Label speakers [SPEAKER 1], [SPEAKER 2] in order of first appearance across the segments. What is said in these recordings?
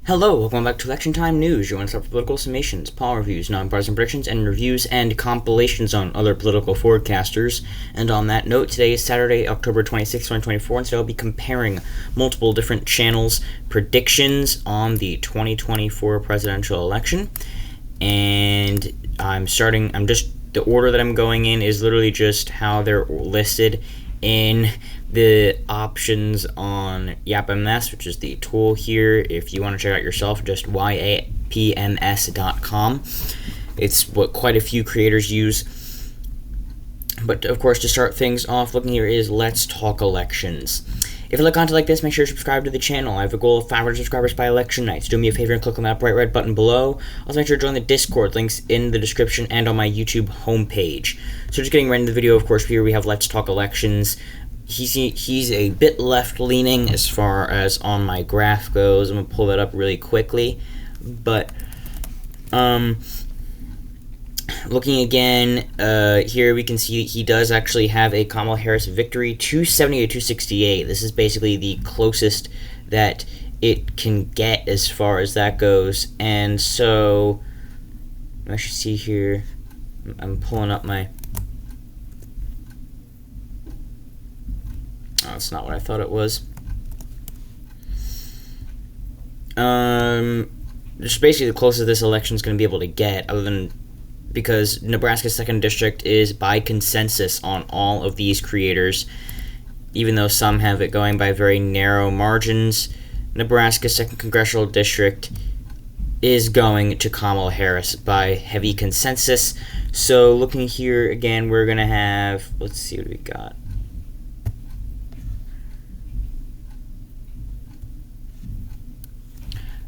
[SPEAKER 1] Hello, welcome back to Election Time News, your one-stop for political summations, poll reviews, nonpartisan predictions, and reviews and compilations on other political forecasters. And on that note, today is Saturday, October 26, 2024, and so I'll be comparing multiple different channels' predictions on the 2024 presidential election. And the order that I'm going in is literally just how they're listed in the options on YapMS, which is the tool here. If you want to check out yourself, just yapms.com. It's what quite a few creators use. But of course, to start things off, looking here is Let's Talk Elections. If you like content like this, make sure to subscribe to the channel. I have a goal of 500 subscribers by election night, so do me a favor and click on that bright red button below. Also, make sure to join the Discord, links in the description and on my YouTube homepage. So just getting right into the video, of course, here we have Let's Talk Elections. He's a bit left-leaning as far as on my graph goes. I'm going to pull that up really quickly. But, looking again, here we can see he does actually have a Kamala Harris victory, 270 to 268. This is basically the closest that it can get as far as that goes. And so, I should see here, I'm pulling up my... Oh, that's not what I thought it was. Just basically the closest this election is going to be able to get, other than because Nebraska's 2nd District is by consensus on all of these creators, even though some have it going by very narrow margins. Nebraska's 2nd Congressional District is going to Kamala Harris by heavy consensus. So looking here again, we're going to have, let's see what we got.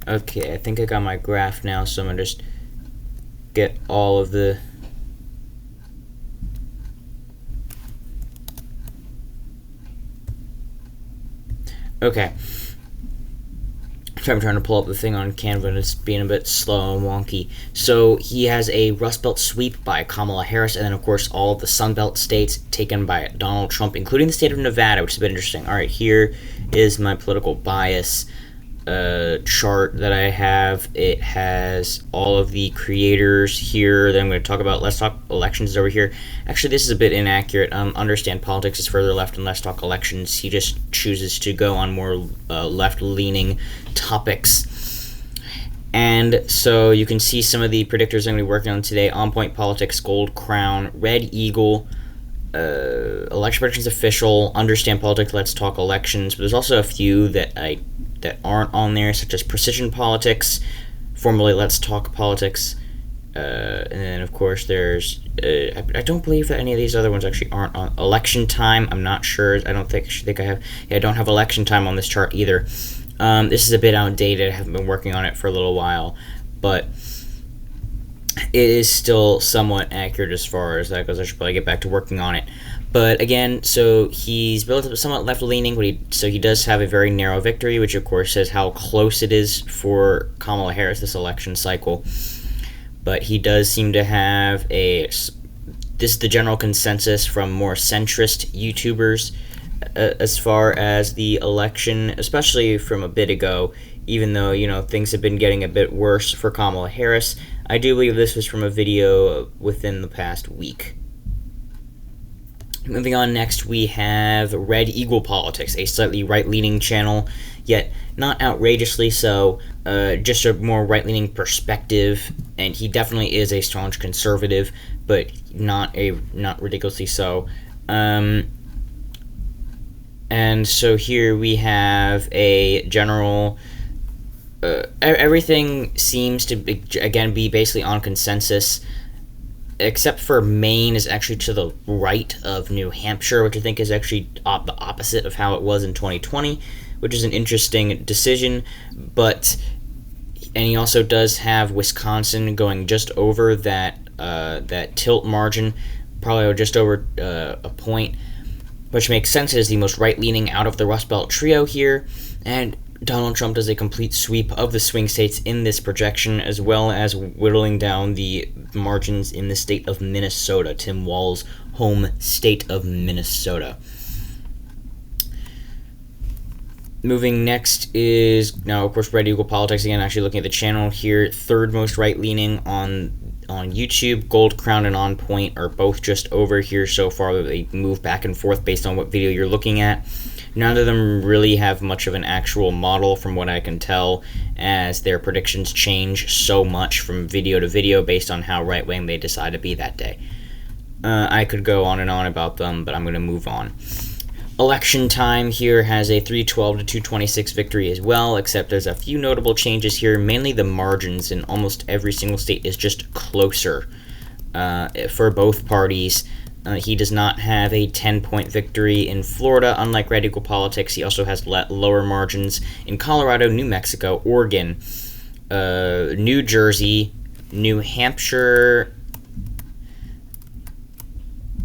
[SPEAKER 1] Okay, I think I got my graph now, so I'm going to just get all of the... Okay. So I'm trying to pull up the thing on Canva, and it's being a bit slow and wonky. So he has a Rust Belt sweep by Kamala Harris, and then, of course, all of the Sun Belt states taken by Donald Trump, including the state of Nevada, which is a bit interesting. All right, here is my political bias chart that I have. It has all of the creators here that I'm going to talk about. Let's Talk Elections is over here. Actually, this is a bit inaccurate. Understand Politics is further left, and Let's Talk Elections, he just chooses to go on more left-leaning topics. And so you can see some of the predictors I'm going to be working on today. On Point Politics, Gold Crown, Red Eagle, Election Predictions Official, Understand Politics, Let's Talk Elections. But there's also a few that aren't on there, such as Precision Politics, formerly Let's Talk Politics, and then of course there's I don't believe that any of these other ones actually aren't on Election Time. I'm not sure. I think I have. Yeah, I don't have Election Time on this chart either. This is a bit outdated. I haven't been working on it for a little while, but it is still somewhat accurate as far as that goes. I should probably get back to working on it. But again, so he's built up somewhat left-leaning, but he does have a very narrow victory, which of course says how close it is for Kamala Harris this election cycle. But he does seem to have this is the general consensus from more centrist YouTubers as far as the election, especially from a bit ago, even though, things have been getting a bit worse for Kamala Harris. I do believe this was from a video within the past week. Moving on, next we have Red Eagle Politics, a slightly right-leaning channel, yet not outrageously so, just a more right-leaning perspective, and he definitely is a staunch conservative, but not ridiculously so. And so here we have a general... everything seems to, again, be basically on consensus, except for Maine is actually to the right of New Hampshire, which I think is actually the opposite of how it was in 2020, which is an interesting decision. And he also does have Wisconsin going just over that tilt margin, probably just over a point, which makes sense. It is the most right-leaning out of the Rust Belt trio here, and Donald Trump does a complete sweep of the swing states in this projection, as well as whittling down the margins in the state of Minnesota, Tim Walz's home state of Minnesota. Moving next is now, of course, Red Eagle Politics again. Actually, looking at the channel here, third most right leaning on YouTube. Gold Crown and On Point are both just over here so far. They move back and forth based on what video you're looking at. None of them really have much of an actual model, from what I can tell, as their predictions change so much from video to video based on how right wing they decide to be that day. I could go on and on about them, but I'm going to move on. Election time here has a 312 to 226 victory as well, except there's a few notable changes here. Mainly the margins in almost every single state is just closer for both parties. He does not have a 10-point victory in Florida, unlike Red Eagle Politics. He also has lower margins in Colorado, New Mexico, Oregon, New Jersey, New Hampshire,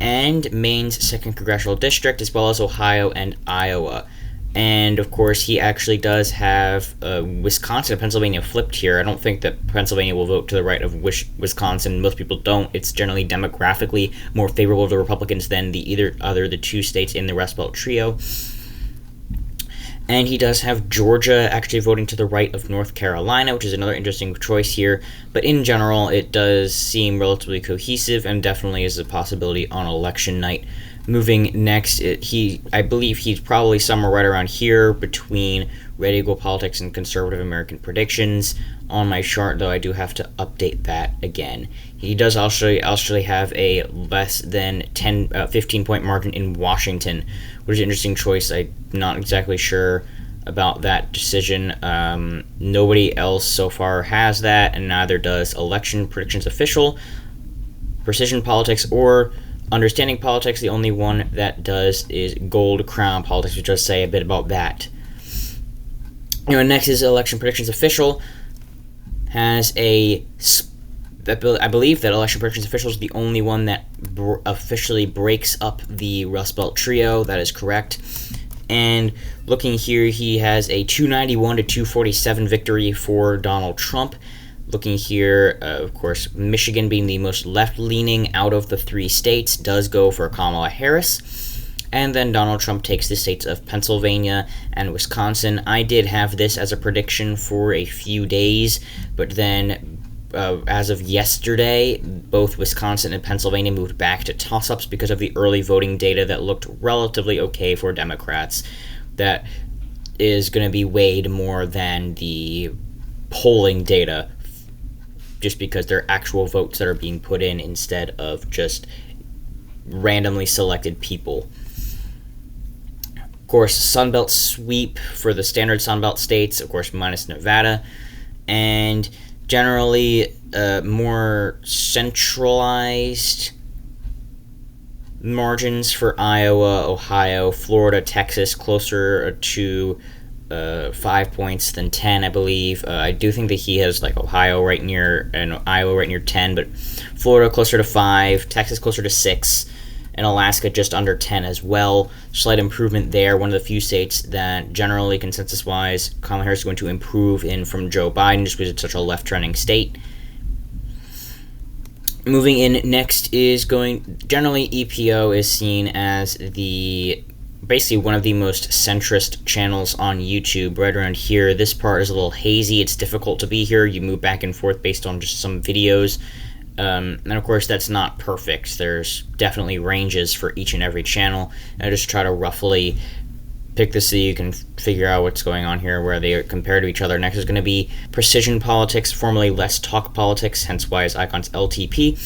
[SPEAKER 1] and Maine's 2nd Congressional District, as well as Ohio and Iowa. And, of course, he actually does have Wisconsin and Pennsylvania flipped here. I don't think that Pennsylvania will vote to the right of Wisconsin. Most people don't. It's generally demographically more favorable to Republicans than the two states in the Rust Belt trio. And he does have Georgia actually voting to the right of North Carolina, which is another interesting choice here. But in general, it does seem relatively cohesive and definitely is a possibility on election night. Moving next, I believe he's probably somewhere right around here between Red Eagle Politics and Conservative American Predictions. On my chart, though, I do have to update that again. He does actually have a less than 15-point margin in Washington, which is an interesting choice. I'm not exactly sure about that decision. Nobody else so far has that, and neither does Election Predictions Official, Precision Politics, or Understanding Politics. The only one that does is Gold Crown Politics, which does say a bit about that. Next is Election Predictions Official. I believe that Election Predictions Official is the only one that officially breaks up the Rust Belt trio. That is correct. And looking here, he has a 291 to 247 victory for Donald Trump. Looking here, of course, Michigan being the most left-leaning out of the 3 states does go for Kamala Harris. And then Donald Trump takes the states of Pennsylvania and Wisconsin. I did have this as a prediction for a few days, but then as of yesterday, both Wisconsin and Pennsylvania moved back to toss-ups because of the early voting data that looked relatively okay for Democrats. That is going to be weighed more than the polling data, just because they're actual votes that are being put in instead of just randomly selected people. Of course, Sunbelt sweep for the standard Sunbelt states, of course, minus Nevada, and generally more centralized margins for Iowa, Ohio, Florida, Texas, closer to 5 points than 10, I believe. I do think that he has Ohio right near and Iowa right near 10, but Florida closer to 5, Texas closer to 6, and Alaska just under 10 as well. Slight improvement there. One of the few states that generally, consensus-wise, Kamala Harris is going to improve in from Joe Biden just because it's such a left-trending state. Moving in next is generally EPO is seen as basically one of the most centrist channels on YouTube. Right around here, this part is a little hazy. It's difficult to be here. You move back and forth based on just some videos. And of course, that's not perfect. There's definitely ranges for each and every channel. I just try to roughly pick this so you can figure out what's going on here, where they compare to each other. Next is going to be Precision Politics, formerly Less Talk Politics, hence why his icon's LTP.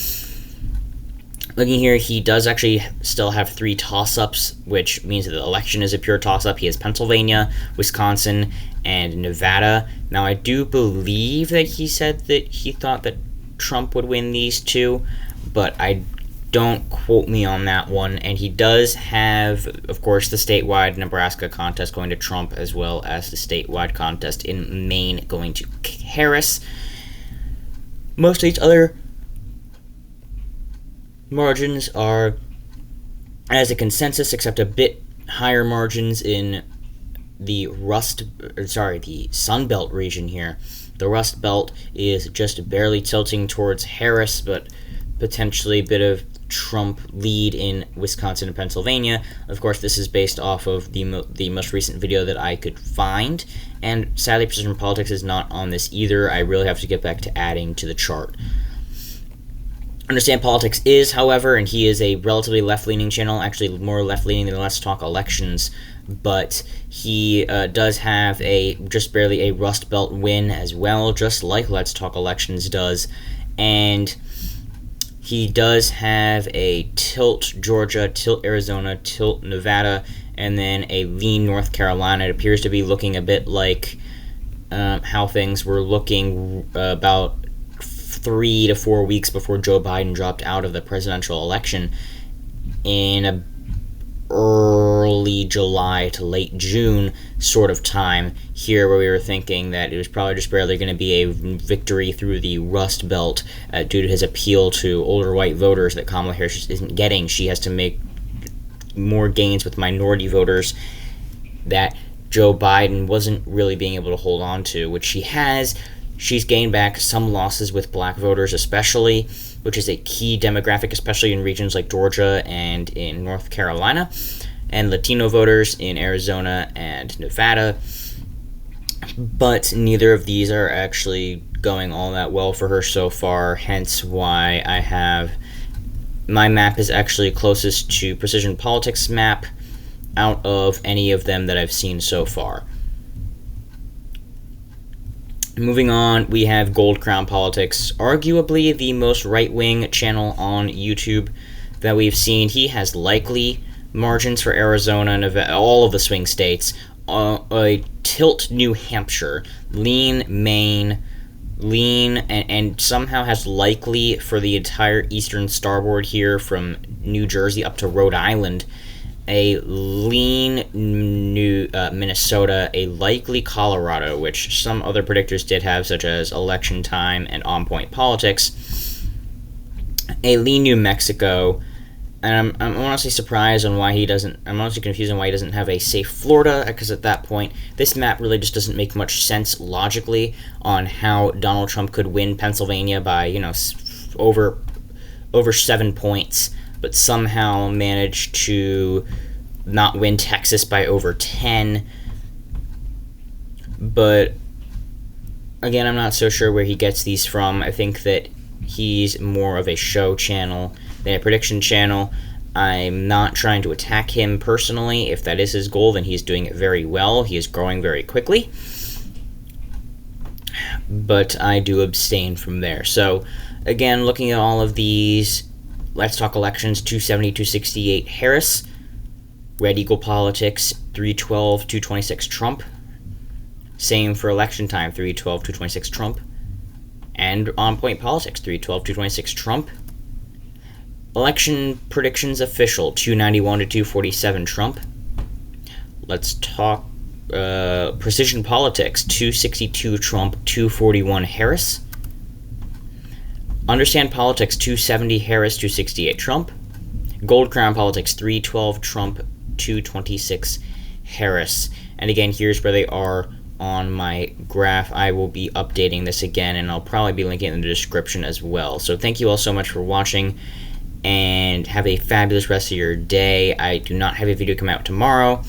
[SPEAKER 1] Looking here, he does actually still have 3 toss-ups, which means that the election is a pure toss-up. He has Pennsylvania, Wisconsin, and Nevada. Now, I do believe that he said that he thought that Trump would win these 2, but don't quote me on that one. And he does have, of course, the statewide Nebraska contest going to Trump, as well as the statewide contest in Maine going to Harris. Most of these other margins are as a consensus, except a bit higher margins in the Sun Belt region here. The Rust Belt is just barely tilting towards Harris, but potentially a bit of Trump lead in Wisconsin and Pennsylvania. Of course, this is based off of the most recent video that I could find, and sadly, Precision Politics is not on this either. I really have to get back to adding to the chart. Understand Politics is, however, and he is a relatively left-leaning channel, actually more left-leaning than Let's Talk Elections, but he does have just barely a Rust Belt win as well, just like Let's Talk Elections does, and he does have a tilt Georgia, tilt Arizona, tilt Nevada, and then a lean North Carolina. It appears to be looking a bit like how things were looking about 3 to 4 weeks before Joe Biden dropped out of the presidential election in early July to late June sort of time here, where we were thinking that it was probably just barely going to be a victory through the Rust Belt due to his appeal to older white voters that Kamala Harris just isn't getting. She has to make more gains with minority voters that Joe Biden wasn't really being able to hold on to, which she has. She's gained back some losses with black voters especially, which is a key demographic, especially in regions like Georgia and in North Carolina, and Latino voters in Arizona and Nevada. But neither of these are actually going all that well for her so far, hence why I have my map is actually closest to Precision Politics map out of any of them that I've seen so far. Moving on, we have Gold Crown Politics, arguably the most right-wing channel on YouTube that we've seen. He has likely margins for Arizona, Nevada, all of the swing states, a tilt New Hampshire, lean Maine, lean, and somehow has likely for the entire eastern starboard here from New Jersey up to Rhode Island, a lean New Minnesota, a likely Colorado, which some other predictors did have, such as Election Time and On Point Politics, a lean New Mexico, and I'm honestly surprised on why he doesn't. I'm honestly confused on why he doesn't have a safe Florida, because at that point, this map really just doesn't make much sense logically on how Donald Trump could win Pennsylvania by over 7 points, but somehow managed to not win Texas by over 10. But again, I'm not so sure where he gets these from. I think that he's more of a show channel than a prediction channel. I'm not trying to attack him personally. If that is his goal, then he's doing it very well. He is growing very quickly. But I do abstain from there. So again, looking at all of these, Let's Talk Elections, 270, 268 Harris. Red Eagle Politics, 312, 226 Trump. Same for Election Time, 312, 226 Trump. And On Point Politics, 312, 226 Trump. Election Predictions Official, 291 to 247 Trump. Let's Talk Precision Politics, 262 Trump, 241 Harris. Understand Politics, 270 Harris, 268 Trump. Gold Crown Politics, 312 Trump, 226 Harris. And again, here's where they are on my graph. I will be updating this again, and I'll probably be linking it in the description as well. So thank you all so much for watching, and have a fabulous rest of your day. I do not have a video come out tomorrow,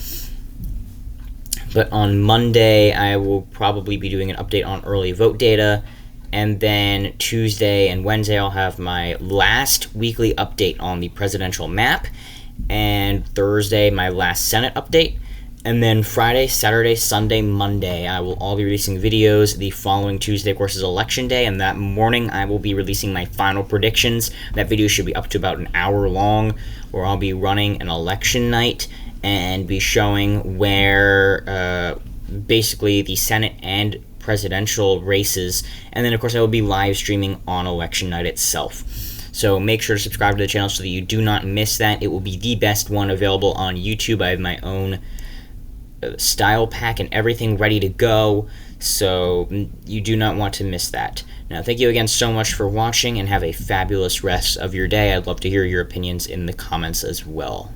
[SPEAKER 1] but on Monday I will probably be doing an update on early vote data. And then Tuesday and Wednesday, I'll have my last weekly update on the presidential map. And Thursday, my last Senate update. And then Friday, Saturday, Sunday, Monday, I will all be releasing videos. The following Tuesday, of course, is Election Day. And that morning, I will be releasing my final predictions. That video should be up to about an hour long, where I'll be running an election night and be showing where basically the Senate and presidential races, and then of course I will be live streaming on election night itself. So make sure to subscribe to the channel so that you do not miss that. It will be the best one available on YouTube. I have my own style pack and everything ready to go, so you do not want to miss that. Now, thank you again so much for watching, and have a fabulous rest of your day. I'd love to hear your opinions in the comments as well.